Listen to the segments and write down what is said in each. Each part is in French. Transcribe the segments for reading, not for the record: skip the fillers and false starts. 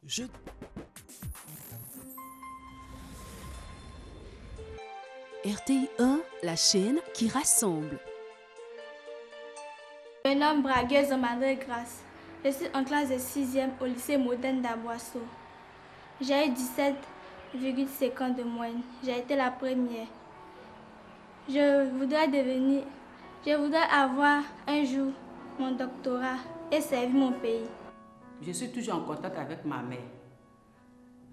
RTI 1, la chaîne qui rassemble. Je me nomme Bragueuse André Grasse. Je suis en classe de 6e au lycée moderne d'Aboisseau. J'ai eu 17,50 de moyenne. J'ai été la première. Je voudrais avoir un jour mon doctorat et servir mon pays. Je suis toujours en contact avec ma mère.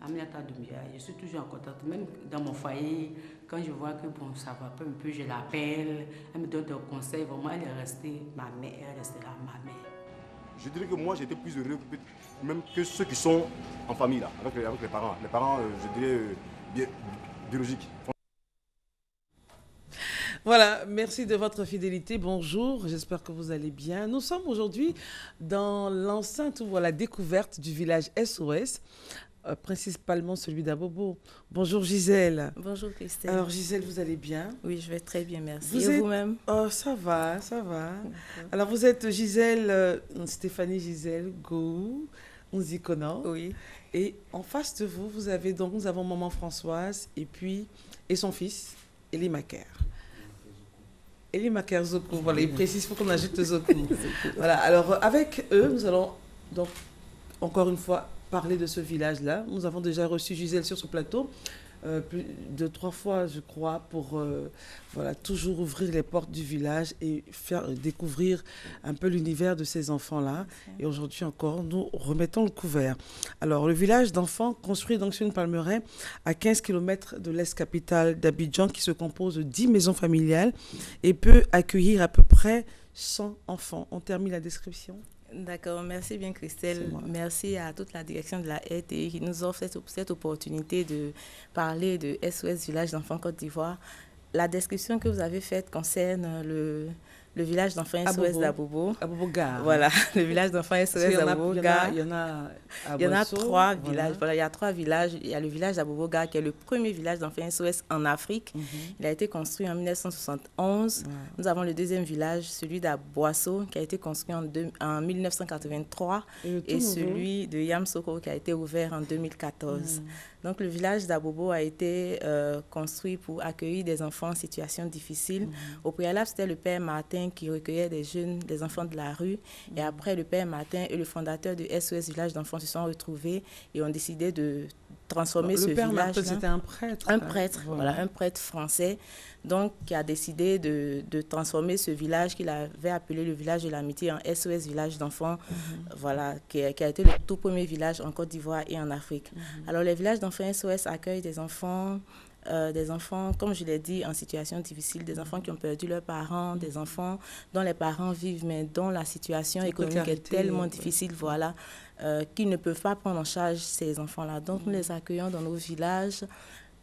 Aminata Doumbia, je suis toujours en contact. Même dans mon foyer, quand je vois que bon, ça va pas un peu, je l'appelle, elle me donne des conseils. Vraiment, elle est restée ma mère, elle restera ma mère. Je dirais que moi, j'étais plus heureux même que ceux qui sont en famille, là, avec les parents. Les parents, je dirais, biologiques. Voilà, merci de votre fidélité. Bonjour, j'espère que vous allez bien. Nous sommes aujourd'hui dans l'enceinte ou à la découverte du village SOS, principalement celui d'Abobo. Bonjour Gisèle. Bonjour Christelle. Alors Gisèle, vous allez bien? Oui, je vais très bien, merci. Vous Et êtes... vous-même? Oh, ça va, ça va. Alors vous êtes Gisèle, Stéphanie Gisèle Gou, Nzikona. Oui. Et en face de vous, vous avez donc, nous avons maman Françoise et son fils, Eli Maker. Eli Maker Zoku, voilà, il précise, il faut qu'on ajoute Zoku. Voilà, alors avec eux, nous allons donc encore une fois parler de ce village-là. Nous avons déjà reçu Gisèle sur ce plateau, plus de 3 fois, je crois, pour voilà, toujours ouvrir les portes du village et faire découvrir un peu l'univers de ces enfants-là. Et aujourd'hui encore, nous remettons le couvert. Alors, le village d'enfants construit donc sur une palmeraie à 15 km de l'est-capitale d'Abidjan, qui se compose de 10 maisons familiales et peut accueillir à peu près 100 enfants. On termine la description. D'accord, merci bien Christelle. Merci à toute la direction de la RTI qui nous offre cette opportunité de parler de SOS Village d'enfants Côte d'Ivoire. La description que vous avez faite concerne le village d'enfants SOS d'Abobo. Abobo-Gare. Voilà, le village d'enfants SOS d'Abobo-Gare. Il y en a 3 villages. Voilà, il y a 3 villages. Il y a le village d'Abobo-Gare qui est le premier village d'enfants SOS en Afrique. Il a été construit en 1971. Nous avons le deuxième village, celui d'Aboisseau, qui a été construit en 1983. Et celui de Yamsoko qui a été ouvert en 2014. Donc le village d'Abobo a été construit pour accueillir des enfants en situation difficile. Au préalable, c'était le père Martin qui recueillait des jeunes, des enfants de la rue. Et après, le père Martin et le fondateur de SOS Village d'enfants se sont retrouvés et ont décidé de transformer ce village. Le père Martin, c'était un prêtre. Un prêtre, voilà, un prêtre français, donc qui a décidé de transformer ce village qu'il avait appelé le village de l'amitié en SOS Village d'enfants, voilà, qui a été le tout premier village en Côte d'Ivoire et en Afrique. Alors, les villages d'enfants SOS accueillent des enfants, comme je l'ai dit, en situation difficile, des enfants qui ont perdu leurs parents, des enfants dont les parents vivent, mais dont la situation économique est tellement difficile, voilà, qu'ils ne peuvent pas prendre en charge ces enfants-là. Donc, nous les accueillons dans nos villages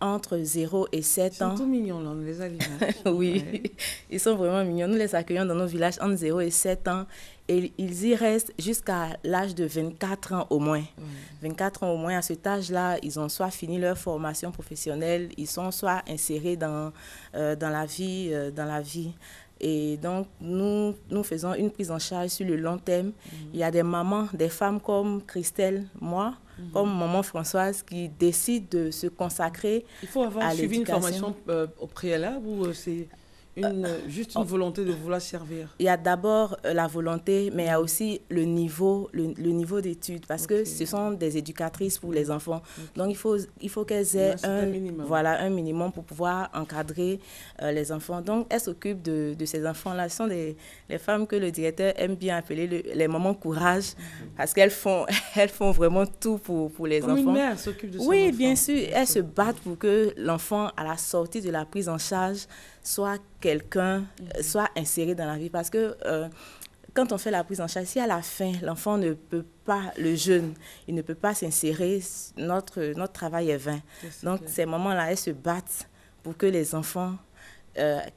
entre 0 et 7 ans. Ils sont tout mignons, là, on les allume. Oui, ils sont vraiment mignons. Nous les accueillons dans nos villages entre 0 et 7 ans. Et ils y restent jusqu'à l'âge de 24 ans au moins. 24 ans au moins, à cet âge-là, ils ont soit fini leur formation professionnelle, ils sont soit insérés dans la vie. Et donc, nous faisons une prise en charge sur le long terme. Il y a des mamans, des femmes comme Christelle, moi, comme maman Françoise, qui décident de se consacrer à l'éducation. Il faut avoir suivi une formation au préalable ou c'est juste une volonté de vouloir servir? Il y a d'abord la volonté, mais il y a aussi le niveau niveau d'études, parce que ce sont des éducatrices pour les enfants. Donc, il faut qu'elles aient un minimum pour pouvoir encadrer les enfants. Donc, elles s'occupent de ces enfants-là. Ce sont les femmes que le directeur aime bien appeler les mamans courage, parce qu'elles font vraiment tout pour les enfants. Une mère s'occupe de son enfant. Oui, bien sûr. Elles se battent pour que l'enfant, à la sortie de la prise en charge, soit quelqu'un, soit inséré dans la vie. Parce que quand on fait la prise en charge, si à la fin, l'enfant ne peut pas, le jeune, il ne peut pas s'insérer, notre travail est vain. Donc, ces moments-là, elles se battent pour que les enfants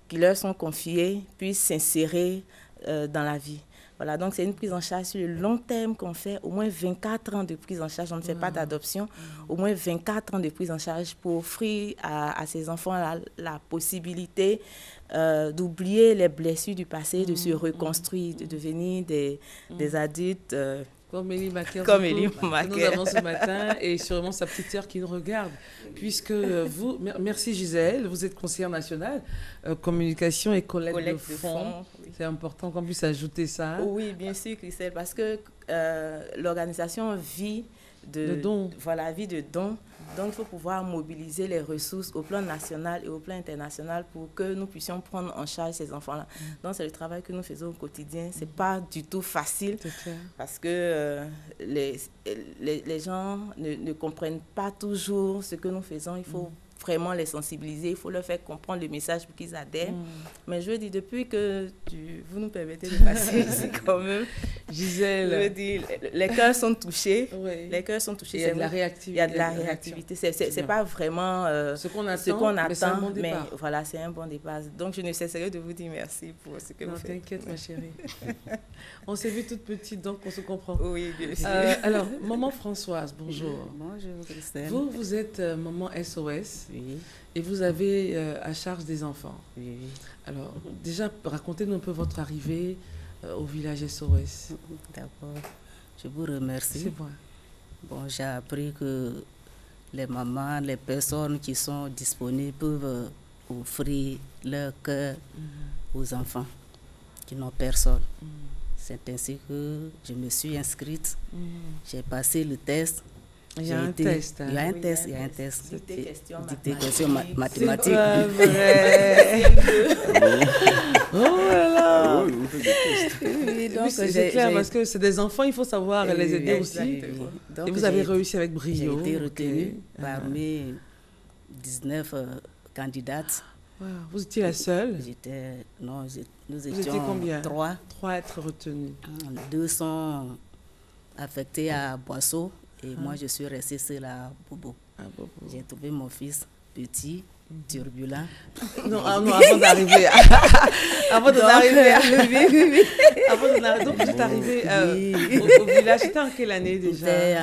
qui leur sont confiés puissent s'insérer dans la vie. Voilà, donc c'est une prise en charge sur le long terme qu'on fait, au moins 24 ans de prise en charge. On ne fait pas d'adoption, au moins 24 ans de prise en charge pour offrir à ces enfants la possibilité d'oublier les blessures du passé, de se reconstruire, de devenir des adultes Comme Élie Macaire. Comme Élie Nous Macaire. avons ce matin et sûrement sa petite sœur qui nous regarde. Puisque vous, merci Gisèle, vous êtes conseillère nationale, communication et collecte de fonds. Oui. C'est important qu'on puisse ajouter ça. Oui, bien sûr, Christelle, parce que l'organisation vit de dons. Voilà, vit de dons. Donc, il faut pouvoir mobiliser les ressources au plan national et au plan international pour que nous puissions prendre en charge ces enfants-là. Donc, c'est le travail que nous faisons au quotidien. Ce n'est pas du tout facile parce que les gens ne comprennent pas toujours ce que nous faisons. Il faut vraiment les sensibiliser, il faut leur faire comprendre le message pour qu'ils adhèrent. Mais je veux dire, depuis que vous nous permettez de passer ici quand même, Gisèle, je veux dire, les cœurs sont touchés. Oui. Les cœurs sont touchés. Il y a de la réactivité. Il y a de la réactivité. C'est pas vraiment ce qu'on attend, mais voilà, c'est un bon départ. Donc, je ne cesserai de vous dire merci pour ce que vous faites. T'inquiète, ma chérie. On s'est vu toute petite, donc on se comprend. Oui, bien sûr. Alors, maman Françoise, bonjour. Bonjour, Christelle. Vous êtes maman SOS. Oui. Et vous avez à charge des enfants. Oui. Alors, déjà, racontez-nous un peu votre arrivée au village SOS. D'accord. Je vous remercie. C'est moi. Bon, j'ai appris que les mamans, les personnes qui sont disponibles peuvent offrir leur cœur aux enfants qui n'ont personne. C'est ainsi que je me suis inscrite. J'ai passé le test. Il y a un test. Il y a un test. Il y a un test. Dictée question mathématique. C'est pas vrai. Oh là là. Oui, donc c'est clair parce que c'est des enfants, il faut savoir les aider aussi. Donc, et vous avez réussi avec brio. J'ai été retenue parmi 19 candidates. Wow. Vous étiez la seule? Nous étions étiez combien? 3. 3 à être retenus. 2 sont affectés à Boisseau et moi je suis restée seule à Bobo. J'ai trouvé mon fils petit, turbulent. Non, avant d'arriver. Avant d'arriver. Donc vous êtes arrivé au village. C'était en quelle année déjà? C'était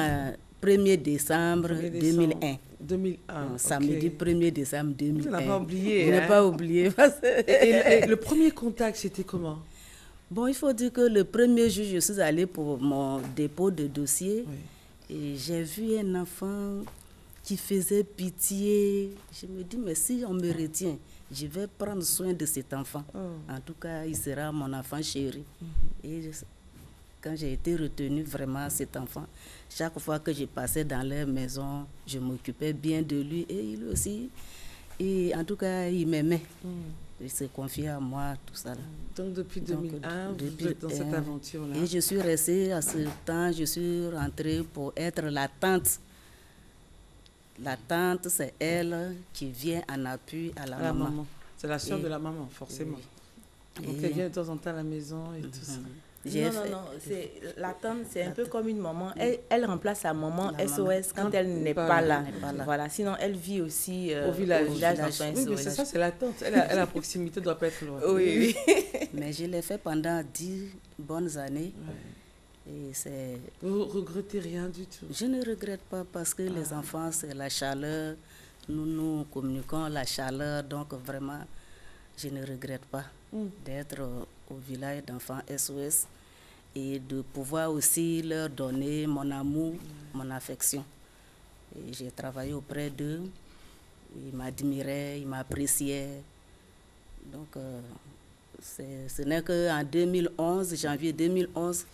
1er décembre 2001. 2001. Samedi 1er décembre 2001. Vous n'avez pas oublié. Je n'ai pas oublié. Et le premier contact, c'était comment? Bon, il faut dire que le premier jour, je suis allée pour mon dépôt de dossier. Oui. Et j'ai vu un enfant qui faisait pitié. Je me dis, mais si on me retient, je vais prendre soin de cet enfant. En tout cas, il sera mon enfant chéri. Et quand j'ai été retenue, vraiment, cet enfant, chaque fois que je passais dans leur maison, je m'occupais bien de lui. Et lui aussi, et en tout cas, il m'aimait. Il s'est confié à moi, tout ça. Donc depuis 2001, vous êtes dans cette aventure-là. Et je suis restée à ce temps, je suis rentrée pour être la tante. La tante, c'est elle qui vient en appui à la maman. C'est la soeur de la maman, forcément. Oui. Donc elle vient de temps en temps à la maison et tout ça. Non, la tante, c'est un peu comme une maman. Elle remplace la maman SOS quand elle n'est pas là. Voilà. Sinon, elle vit aussi au village d'enfants oui, mais c'est ça, c'est la tante. Elle à la proximité, doit pas être loin. Oui. Mais je l'ai fait pendant 10 bonnes années. Ouais. Et vous ne regrettez rien du tout? Je ne regrette pas parce que les enfants, c'est la chaleur. Nous communiquons la chaleur. Donc, vraiment, je ne regrette pas d'être au village d'enfants SOS et de pouvoir aussi leur donner mon amour, mon affection. Et j'ai travaillé auprès d'eux, ils m'admiraient, ils m'appréciaient. Donc, ce n'est qu'en 2011, janvier 2011,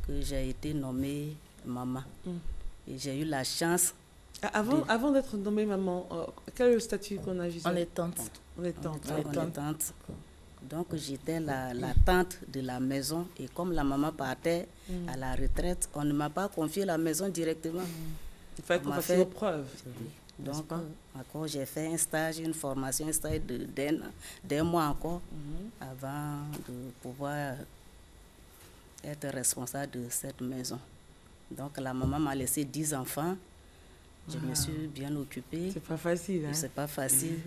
que j'ai été nommée maman. Et j'ai eu la chance. Avant d'être nommée maman, quel est le statut qu'on a, Gisèle? On est tante. On est tante. Donc, j'étais la tante de la maison. Et comme la maman partait à la retraite, on ne m'a pas confié la maison directement. Il fallait qu'on fasse vos preuves. Donc, encore, j'ai fait un stage, une formation, un stage d'un mois encore, avant de pouvoir être responsable de cette maison. Donc, la maman m'a laissé 10 enfants. Je me suis bien occupée. C'est pas facile, hein? C'est pas facile.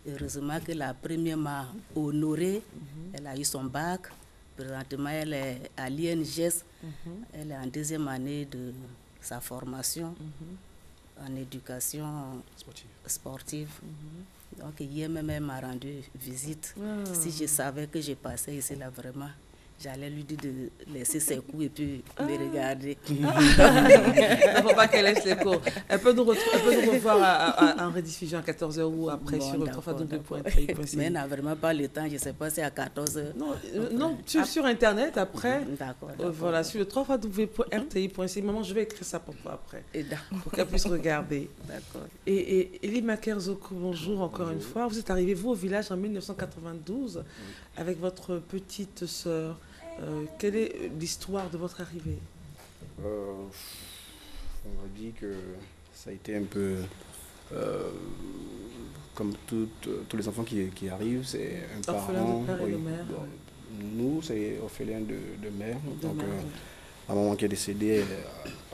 Heureusement que la première m'a honorée. Elle a eu son bac. Présentement, elle est à l'INGS. Elle est en 2e année de sa formation en éducation sportive. Donc, hier même, elle m'a rendu visite. Si je savais que je passais ici, là, vraiment, j'allais lui dire de laisser ses coups et puis me regarder. Il ne faut pas qu'elle laisse les cours. Elle peut nous revoir en rediffusion à 14h ou après sur le www.rti.ca. Mais elle n'a vraiment pas le temps, je ne sais pas si à 14h. Non, sur Internet après. D'accord. Voilà, sur le www.rti.ca. Maman, je vais écrire ça pour toi après. Pour qu'elle puisse regarder. D'accord. Et Elie Maker-Zoko, bonjour encore une fois. Vous êtes arrivé, vous, au village en 1992 avec votre petite sœur. Quelle est l'histoire de votre arrivée? On va dire que ça a été un peu comme tous les enfants qui arrivent, c'est un parent. De père et de mère. Nous, c'est orphelin de mère. Donc, ma maman qui est décédée.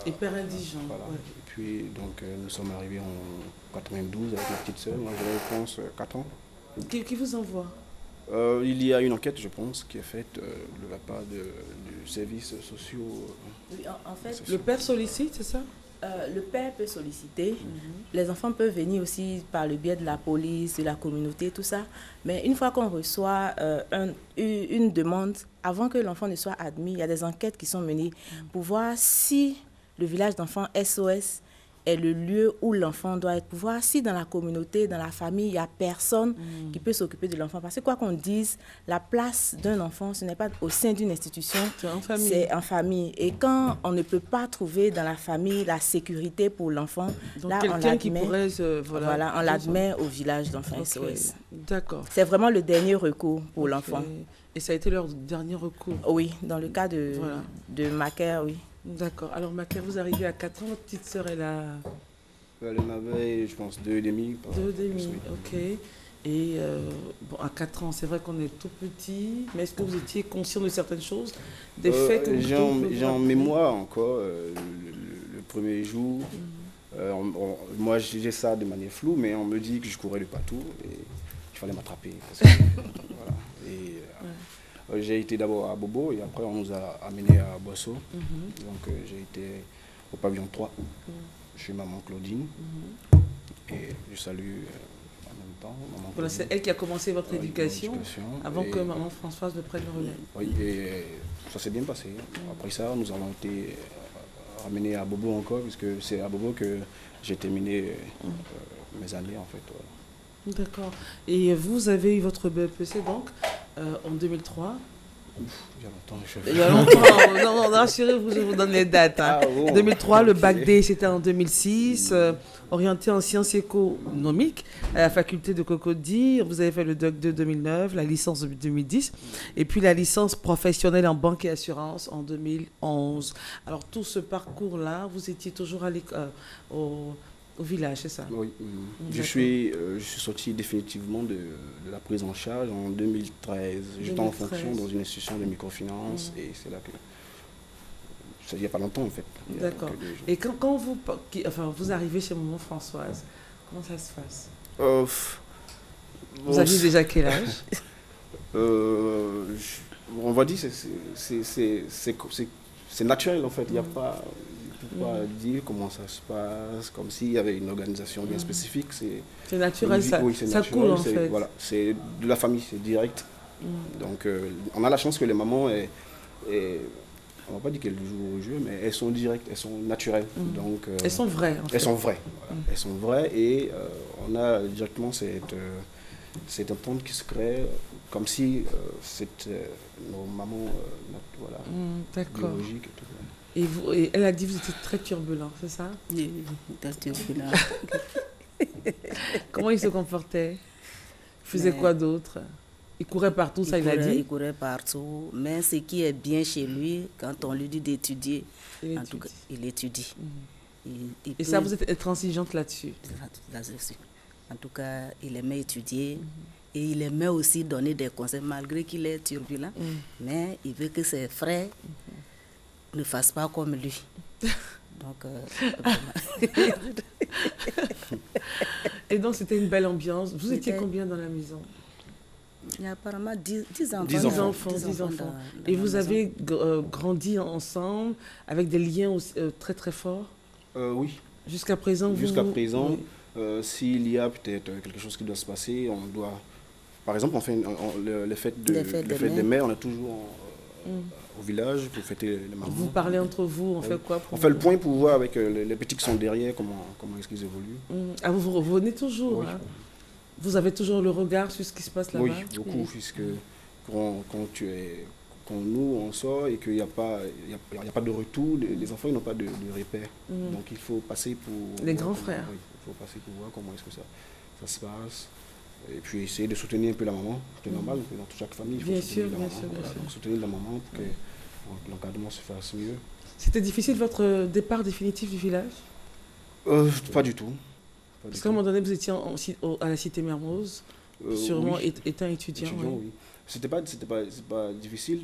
Et père indigent. Voilà. Ouais. Et puis, donc, nous sommes arrivés en 92 avec ma petite sœur. Moi, j'avais, je pense, 4 ans. Qui vous envoie? Il y a une enquête, je pense, qui est faite de la part du service sociaux. Oui, en fait, le père sollicite, c'est ça? Le père peut solliciter. Les enfants peuvent venir aussi par le biais de la police, de la communauté, tout ça. Mais une fois qu'on reçoit une demande, avant que l'enfant ne soit admis, il y a des enquêtes qui sont menées pour voir si le village d'enfants SOS est le lieu où l'enfant doit être, pour voir si dans la communauté, dans la famille, il n'y a personne qui peut s'occuper de l'enfant. Parce que quoi qu'on dise, la place d'un enfant, ce n'est pas au sein d'une institution, c'est en famille. Et quand on ne peut pas trouver dans la famille la sécurité pour l'enfant, là, on l'admet au village d'enfants SOS. D'accord. C'est vraiment le dernier recours pour l'enfant. Et ça a été leur dernier recours? Oui, dans le cas de Maker, oui. D'accord. Alors, Maker, vous arrivez à 4 ans, votre petite sœur, elle a... Elle en avait, je pense, 2 et demi. 2 et demi, ok. Et bon, à 4 ans, c'est vrai qu'on est tout petit, mais est-ce que vous étiez conscient de certaines choses, des faits que j'ai en mémoire encore le premier jour. Moi, j'ai ça de manière floue, mais on me dit que je courais de partout et il fallait m'attraper. Voilà. J'ai été d'abord à Bobo et après on nous a amenés à Boisseau. Donc j'ai été au pavillon 3 chez maman Claudine. Et je salue en même temps maman Claudine. C'est elle qui a commencé votre éducation avant que maman Françoise ne prenne le relais. Oui, et ça s'est bien passé. Après ça, nous avons été ramenés à Bobo encore, puisque c'est à Bobo que j'ai terminé mes années en fait. Voilà. D'accord. Et vous avez eu votre BEPC donc en 2003? Il y a longtemps, Il y a longtemps. Non, rassurez-vous, je vous donne les dates. Hein. 2003, le bac D, c'était en 2006. Orienté en sciences économiques à la faculté de Cocody. Vous avez fait le DOC de 2009, la licence de 2010. Et puis la licence professionnelle en banque et assurance en 2011. Alors tout ce parcours-là, vous étiez toujours à au village, c'est ça? Oui. Je suis sorti définitivement de la prise en charge en 2013. J'étais en fonction dans une institution de microfinance et c'est là que... Il n'y a pas longtemps en fait. D'accord. Et quand vous arrivez chez maman Françoise, comment ça se passe? Vous aviez déjà quel âge? On va dire c'est naturel en fait. Il n'y a pas... pas dire comment ça se passe, comme s'il y avait une organisation bien spécifique. C'est naturel, ça, oui, ça naturel, coule en fait. Voilà, c'est de la famille, c'est direct. Donc on a la chance que les mamans, on ne va pas dire qu'elles jouent au jeu, mais elles sont directes, elles sont naturelles. Donc, elles sont vraies en fait. Elles sont vraies, voilà. Elles sont vraies et on a directement cette entente qui se crée comme si c'était nos mamans biologiques et tout. Et elle a dit que vous étiez très turbulent, c'est ça? Oui, très turbulent. Comment il se comportait? Il faisait quoi d'autre? Il courait partout, ça il a dit? Il courait partout, mais ce qui est bien chez lui, quand on lui dit d'étudier, en tout cas, il étudie. Et ça, vous êtes intransigeante là-dessus? Là-dessus. En tout cas, il aimait étudier. Et il aimait aussi donner des conseils, malgré qu'il est turbulent. Mais il veut que ses frères ne fassent pas comme lui. Donc, et donc, c'était une belle ambiance. Vous étiez combien dans la maison? Il y a apparemment 10 enfants. 10 enfants. Et vous avez grandi ensemble avec des liens aussi, très très forts? Oui. Jusqu'à présent, oui. S'il y a peut-être quelque chose qui doit se passer, on doit... Par exemple, on fait les fêtes des mères, on est toujours au village pour fêter les mamans. Vous parlez entre vous, on fait quoi On fait le point pour voir avec les petits qui sont derrière comment est-ce qu'ils évoluent. Ah, vous revenez toujours, Oui. hein? Vous avez toujours le regard sur ce qui se passe là-bas? Oui, beaucoup, puisque quand nous on sort et qu'il n'y a pas de retour, les enfants ils n'ont pas de repère. Donc il faut passer pour... Les grands frères. Oui, il faut passer pour voir comment est-ce que ça se passe. Et puis essayer de soutenir un peu la maman, c'est normal, dans toute chaque famille, il faut soutenir la maman. Donc, soutenir la maman pour que l'encadrement se fasse mieux. C'était difficile votre départ définitif du village? Pas du tout. Parce qu'à un moment donné, vous étiez à la Cité Mermoz, sûrement oui. étant étudiant. Oui. C'était pas difficile.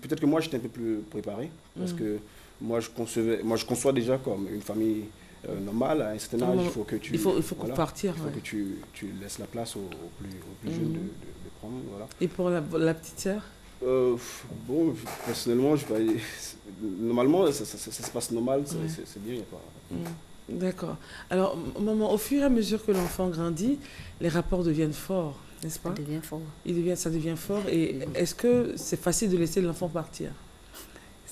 Peut-être que moi, j'étais un peu plus préparé, parce que moi, je conçois déjà comme une famille normale. À un certain âge, il faut que tu... Il faut partir. Il faut que tu laisses la place aux plus jeunes de prendre. Voilà. Et pour la petite sœur? Bon, personnellement, normalement, ça se passe normal, c'est bien, il n'y a pas... D'accord. Alors, maman, au fur et à mesure que l'enfant grandit, les rapports deviennent forts, n'est-ce pas? Ça devient fort. Ça devient fort. Et est-ce que c'est facile de laisser l'enfant partir?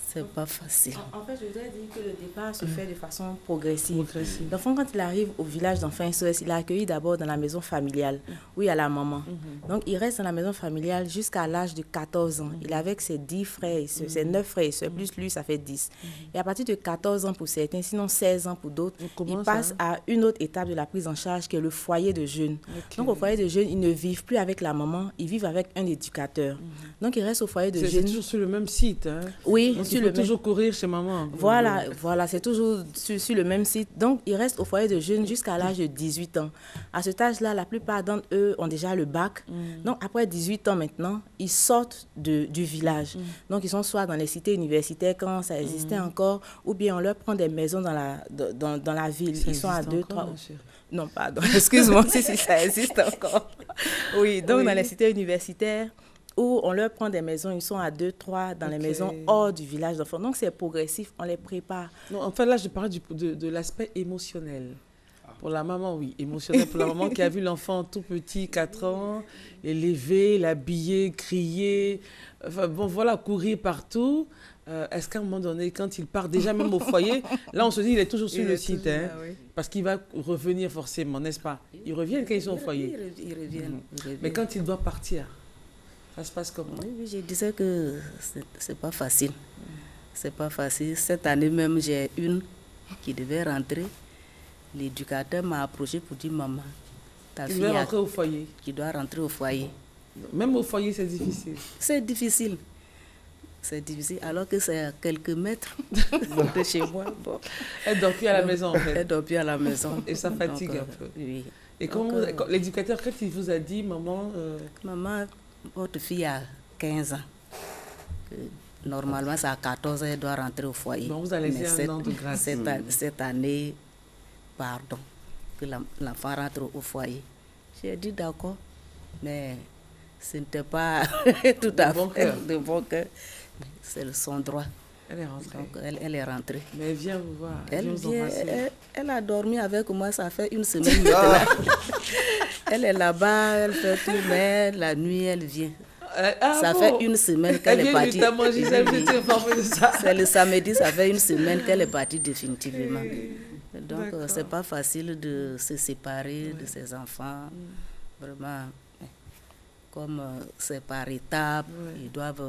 C'est pas facile. En fait, je voudrais dire que le départ se fait de façon progressive. L'enfant, quand il arrive au village d'enfants SOS, il est accueilli d'abord dans la maison familiale, où il y a la maman. Donc, il reste dans la maison familiale jusqu'à l'âge de 14 ans. Il est avec ses 10 frères et soeurs, ses 9 frères et soeurs, plus lui, ça fait 10. Et à partir de 14 ans pour certains, sinon 16 ans pour d'autres, il passe à une autre étape de la prise en charge qui est le foyer de jeunes. Donc, au foyer de jeunes, ils ne vivent plus avec la maman, ils vivent avec un éducateur. Donc, il reste au foyer de jeunes. C'est toujours sur le même site, hein? Oui, donc, il faut toujours courir chez maman. Voilà, c'est toujours sur le même site. Donc, ils restent au foyer de jeunes jusqu'à l'âge de 18 ans. À cet âge-là, la plupart d'entre eux ont déjà le bac. Donc, après 18 ans maintenant, ils sortent du village. Donc, ils sont soit dans les cités universitaires quand ça existait encore, ou bien on leur prend des maisons dans la ville. Ils sont à 2, 3... Non, pardon, excuse-moi si ça existe encore. Oui, donc dans les cités universitaires, où on leur prend des maisons, ils sont à 2, 3 dans les maisons hors du village d'enfants. Donc, c'est progressif, on les prépare. Non, en fait, là, je parlais de l'aspect émotionnel. Pour la maman, oui, émotionnel. Pour la maman qui a vu l'enfant tout petit, 4 ans, l'élever, l'habiller, crier, enfin, bon, voilà, courir partout. Est-ce qu'à un moment donné, quand il part déjà même au foyer, là, on se dit il est toujours sur le site, hein, parce qu'il va revenir forcément, n'est-ce pas? Ils reviennent quand ils sont au foyer. Ils reviennent. Mais quand il doit partir, ça se passe comment? Oui, je disais que c'est pas facile. C'est pas facile. Cette année même, j'ai une qui devait rentrer. L'éducateur m'a approché pour dire, maman, ta fille doit rentrer au foyer. Qui doit rentrer au foyer. Même au foyer, c'est difficile. C'est difficile. C'est difficile, alors que c'est à quelques mètres de chez moi. Bon. Elle dort plus à la maison, en fait. Elle dort plus à la maison. Et ça fatigue un peu. Oui. Et comment l'éducateur, quand il vous a dit, maman... Maman, votre fille a 15 ans. Normalement, c'est à 14 ans, elle doit rentrer au foyer. Donc, vous allez laisser un an de grâce. Cette année, pardon, que l'enfant rentre au foyer. J'ai dit d'accord, mais ce n'était pas tout à fait de bon cœur. C'est son droit. Elle est rentrée. Donc, elle est rentrée. Mais elle vient vous voir. Elle a dormi avec moi, ça fait une semaine maintenant. Elle est là-bas, elle fait tout, mais la nuit, elle vient. Ça fait une semaine qu'elle est partie. C'est le samedi, ça fait une semaine qu'elle est partie définitivement. Donc, c'est pas facile de se séparer de ses enfants. Vraiment, comme c'est par étapes, ils doivent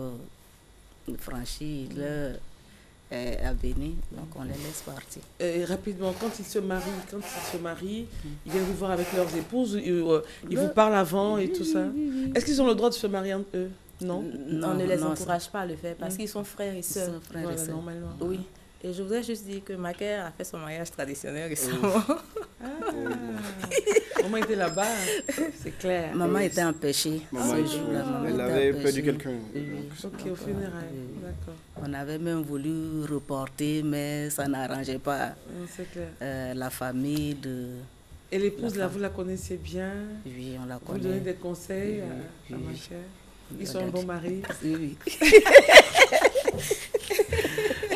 franchir leur avenir, donc on les laisse partir. Et rapidement, quand ils se marient, ils viennent vous voir avec leurs épouses, ils vous parlent avant et tout ça. Est-ce qu'ils ont le droit de se marier entre eux? Non. On ne les encourage pas à le faire parce qu'ils sont frères et sœurs. Normalement. Oui. Et je voudrais juste dire que ma mère a fait son mariage traditionnel récemment. Maman était là-bas, c'est clair. Maman était empêchée. Elle avait perdu quelqu'un. Ok, au funérailles, d'accord. On avait même voulu reporter, mais ça n'arrangeait pas la famille de... Et l'épouse, là, vous la connaissez bien? Oui, on la connaît. Vous donnez des conseils à ma chère? Ils sont un bon mari? Oui.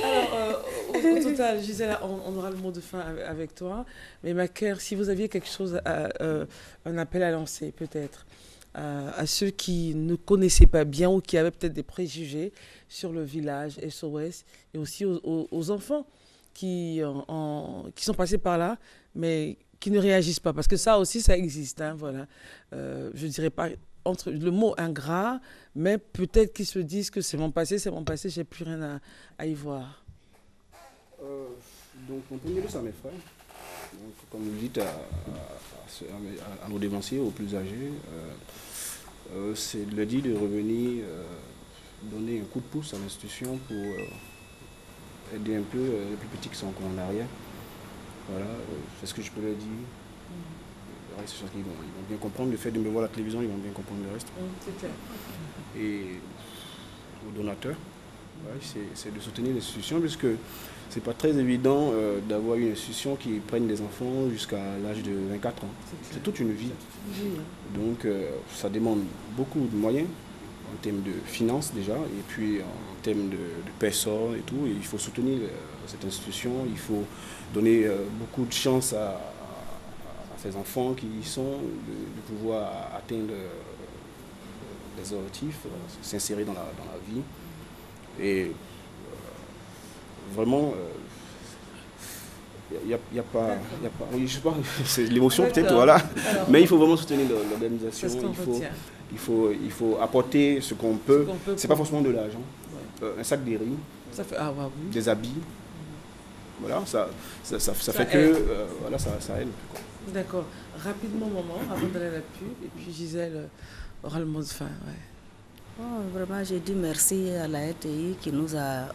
Alors, au total, Gisèle, on aura le mot de fin avec toi. Mais ma chère, si vous aviez quelque chose, un appel à lancer peut-être à ceux qui ne connaissaient pas bien ou qui avaient peut-être des préjugés sur le village SOS, et aussi aux enfants qui sont passés par là, mais qui ne réagissent pas, parce que ça aussi, ça existe. Hein, voilà. Je ne dirais pas entre le mot ingrat, mais peut-être qu'ils se disent que c'est mon passé, j'ai plus rien à y voir. Donc, en premier lieu, c'est à mes frères. Donc, comme vous dites, à nos dévanciers, aux plus âgés, c'est de leur dire de revenir donner un coup de pouce à l'institution pour aider un peu les plus petits qui sont encore en arrière. Voilà, c'est ce que je peux leur dire. Ouais, c'est sûr qu'ils vont bien comprendre. Le fait de me voir à la télévision, ils vont bien comprendre le reste. C'est clair. Et aux donateurs, ouais, c'est de soutenir l'institution, puisque c'est pas très évident d'avoir une institution qui prenne des enfants jusqu'à l'âge de 24 ans. C'est toute une vie. Donc ça demande beaucoup de moyens en termes de finances déjà, et puis en termes de personnes et tout. Et il faut soutenir cette institution, il faut donner beaucoup de chance à ces enfants qui y sont, de pouvoir atteindre les objectifs, s'insérer dans la vie. Et vraiment, il n'y a pas, oui, je sais pas, c'est l'émotion peut-être, voilà. Alors, mais il faut vraiment soutenir l'organisation, il faut apporter ce qu'on peut. C'est pas forcément de l'argent, un sac de riz, ça fait, oui. Des habits, voilà, ça fait que voilà, ça aide. D'accord. Rapidement, maman, avant d'aller à la pub, et puis Gisèle aura le mot de fin. Ouais. Oh, vraiment, j'ai dit merci à la RTI qui nous a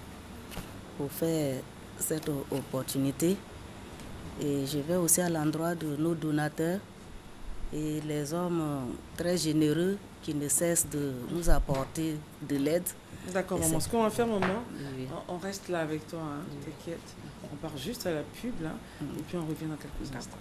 offert cette opportunité. Et je vais aussi à l'endroit de nos donateurs et les hommes très généreux qui ne cessent de nous apporter de l'aide. D'accord, maman. Ce qu'on va faire, maman, oui. On reste là avec toi, hein, t'inquiète. On part juste à la pub, là, et puis on revient dans quelques instants.